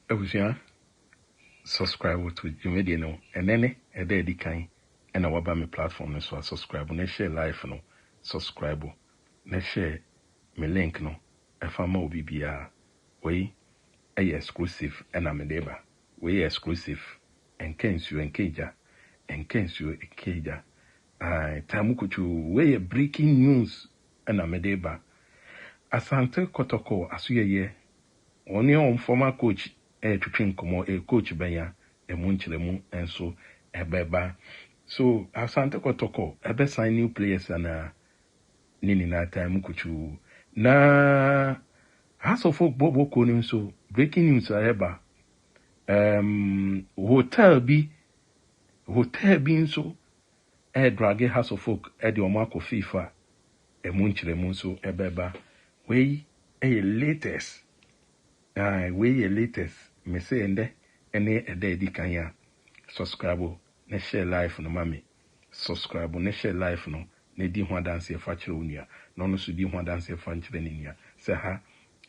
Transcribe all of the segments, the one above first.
Ebusia subscribe to Jumedi no enene ede edi kan ena waba me platform no so subscribe na share live no subscribe na share me link no efa ma obi bia we exclusive ena me deba we exclusive enkensu enkeja tamu kuchu we breaking news ena me deba Asante Kotoko asuyeye oni on former coach twetwe komo coach benya munchiremu enso ebeba so Asante Kotoko ebe sign new players na nini na time kuchu na House of Folk bobo ko nso breaking news aheba hotel bi nso drag House of Folk de omako FIFA munchiremu nso ebeba we latest we latest me say ende ene ede di kan ya subscribe na share live no mami subscribe na share live no na di ho dance e fa kire onua no no so di ho dance e fa nkire ne nia say ha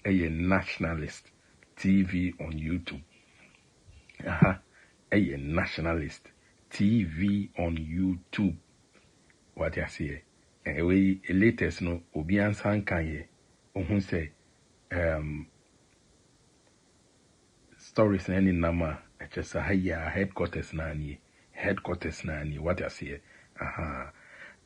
nationalist TV on YouTube nationalist TV on YouTube what you say we latest no obi ansan kan ye ohun say stories any nama just a higher headquarters nani what I say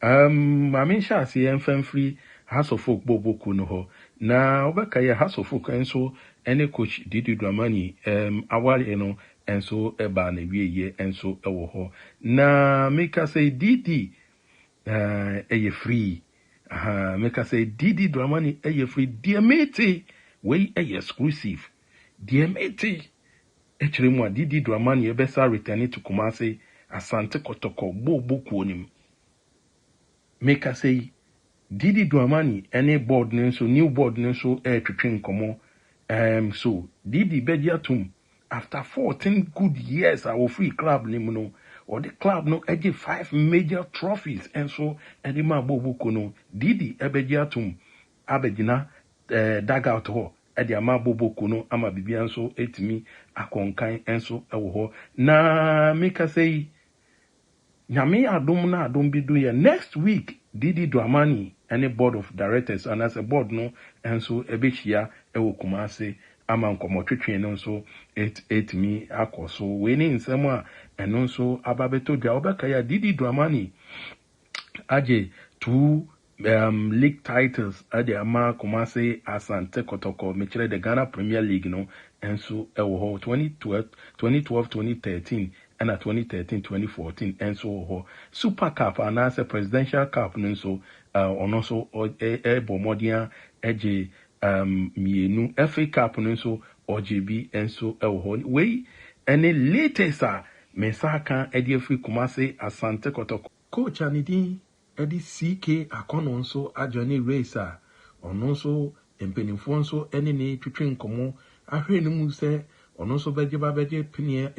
I mean sha see enfan free House of Folk bobo kuno ho na obeka ye House of Folk enso any coach Didi Dramani awale no enso eba na wieye enso ewo ho na make us say Didi free make us say Didi Dramani free dear mate we exclusive dear mate Echiremu Didi Dramani ebesa return to Kumasi Asante Kotoko bobo kuonim make us say Didi Dramani any board so new board so twetwe komo so Didi Bediatum after 14 good years our free club nimuno or the club no ege 5 major trophies and so edima bobo kono Didi Ebediatum abegina dugout ho edi ama bobo kono ama bibia nso etimi akonkan enso ewo ho na make say nyame adom na adom bidu ye next week Didi Dramani any board of directors and as a board no enso ebechia ewo Kumase ama nkomo twetwe no nso etimi akoso we ni nsem a eno nso ababeto dwa obeka ya Didi Dramani aje two league titles ade ama Kumase Asante Kotoko mechire the Ghana Premier League no enso ewo ho 2012 2013 and 2013-2014 and so Super Cup and as a Presidential Cup so on also bomodia eje mienu FA Cup so OJB and so we any latest mesaka edi free Kumase Asante Kotoko coach anidi edi CK akono so ajoni racer ono so empenifo so ene ne twetwe nkomo ahwe ne mu se ono so beje penie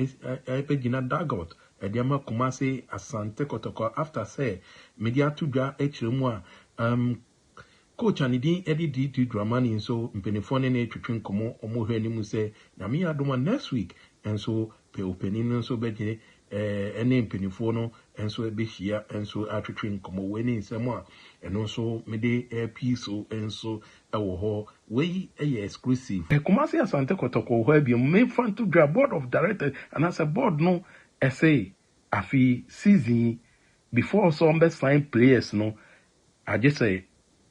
epegina dugout ediama Kumase Asante Kotoko after say media to dwa echiremu a coach anidi edi Didi Dramani so mpenifo ne twetwe nkomo omo hwe ne mu se na me adoma next week enso pe opening so beje ene mpenifo no enso ebehia enso atwetwe nkomo we ni nsem a eno so mede so enso ewo ho we exclusive Kumase Asante Kotoko ho abi me fan to the board of directors and as a board no say afi season before some best sign players no I just say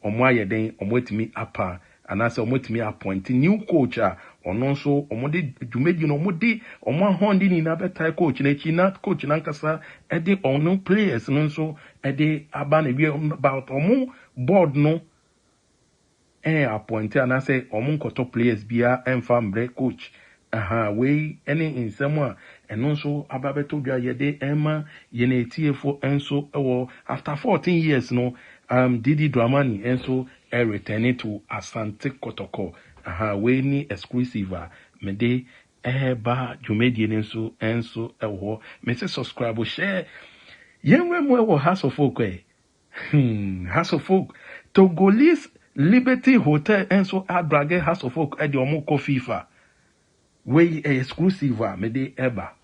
omo ayeden omo etimi apa and as omo etimi appoint new coach ono so omo de dwumedi no omo de omo ahondi ni na betai coach na chi na coach na nkasa e de ono players no so e de aba na wi about omo board no appoint and as say omo nkoto players bia enfambre coach we any insem a eno so aba beto dwa ye de ema ye na etiefo enso ewo after 14 years no Didi Dramani enso returning to Asante Kotoko we ni exclusive me de ba jumedie enso ewo me say subscribe share yenwe mo ewo House of Folk House of Folk Togolese Liberty Hotel enso abrage House of Folk e de omo ko FIFA we exclusive me de eba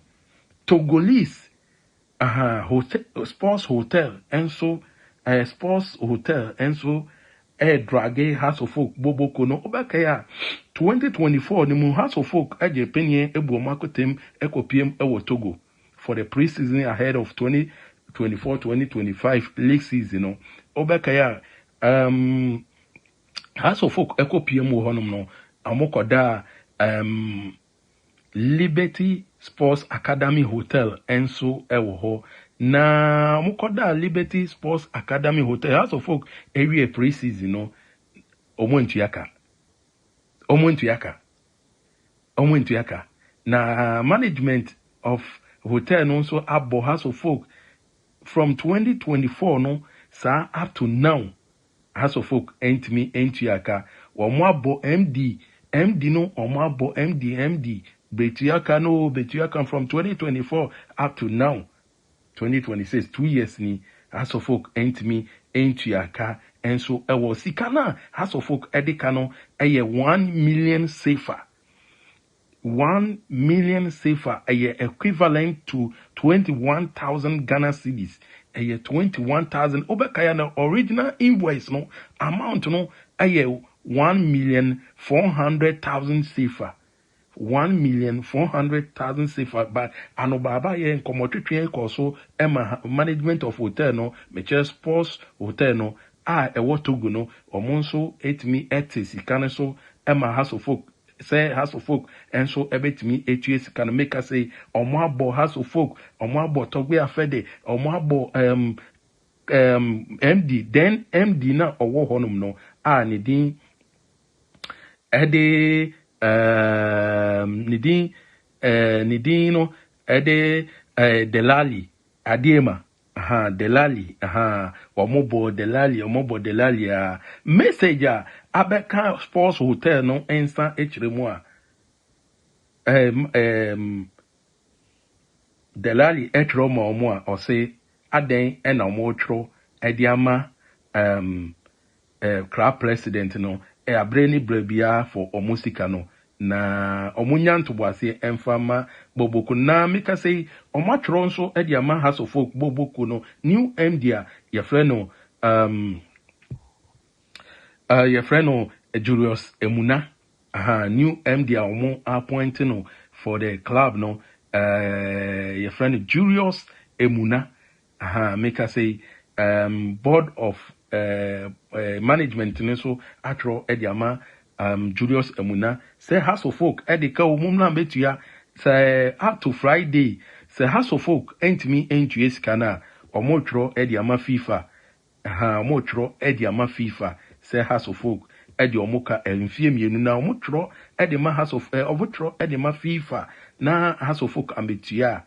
Togolese hotel sports hotel and so sports hotel and so drage House of Folk bobo kono obaka ya 2024 ni mu House of Folk aje penye ebu makotem ekopiem ewo Togo for the preseason ahead of 2024-2025 league season no obaka ya House of Folk ekopiem wo honom no amokoda Liberty Sports Academy Hotel enso ewo ho na mukoda Liberty Sports Academy Hotel House of Folk area preseason no omuntu yaka na management of hotel no so abo House of Folk from 2024 no sa up to now House of Folk entu yaka wo abo MD no abo MD Betuyaka from 2024 up to now 2026 2 years ni House of Folk entu yaka enso ewo sikana House of Folk edika no eye 1 million safer 1 million safer eye equivalent to 21,000 Ghana cedis eye 21,000 obekaya na original invoice no amount no eye 1,400,000 safer 1,400,000 safer but anobaba ye komotwetwe koso ema management of hotel no meche sports hotel no ewo Togo no omonso etimi sika so ema House of Folk say House of Folk enso ebetimi etue sika no make us say omo abo House of Folk omo abo Togbe afede omo abo MD then MD na owo honum no ne din ede nidin no ede Delali Adiema Delali omobo Delali message abeka sports hotel no ensa echiremu Delali etroma omo a ose aden na omo tro ediama club president no abreni brebia for omusika no na omunya ntoboase emfama boboko na meka sei omatro nso e dia ma House of Folk boboko no new MD ya freno Julius Emuna new MD omo appoint no for the club no ya freno Julius Emuna meka sei board of management so atro ediama Julius Emuna say House of Folk edika omumna betua say up to Friday say House of Folk entimi entu eskana omotro ediama FIFA omotro ediama FIFA say House of Folk edi omuka emfie mienu na omotro edima House of ovotro edima FIFA na House of Folk ambetua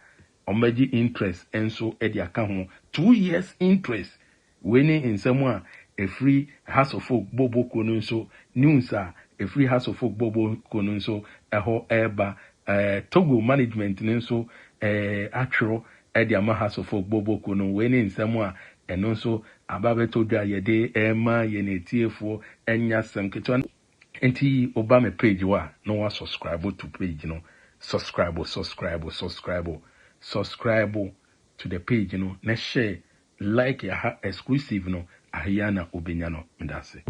omeji interest enso edi aka ho 2 years interest winning in someone a free House of Folk bobo kono so news a free House of Folk bobo kono so eho eba Togo management nso atro ediama House of Folk bobo kono winning in someone eno so ababeto dwa yede ema yenetiefo enya samketo enti oba me page wa no wa subscribe to page no subscribe to the page no na share like ya exclusive no ahiana obenyano ndase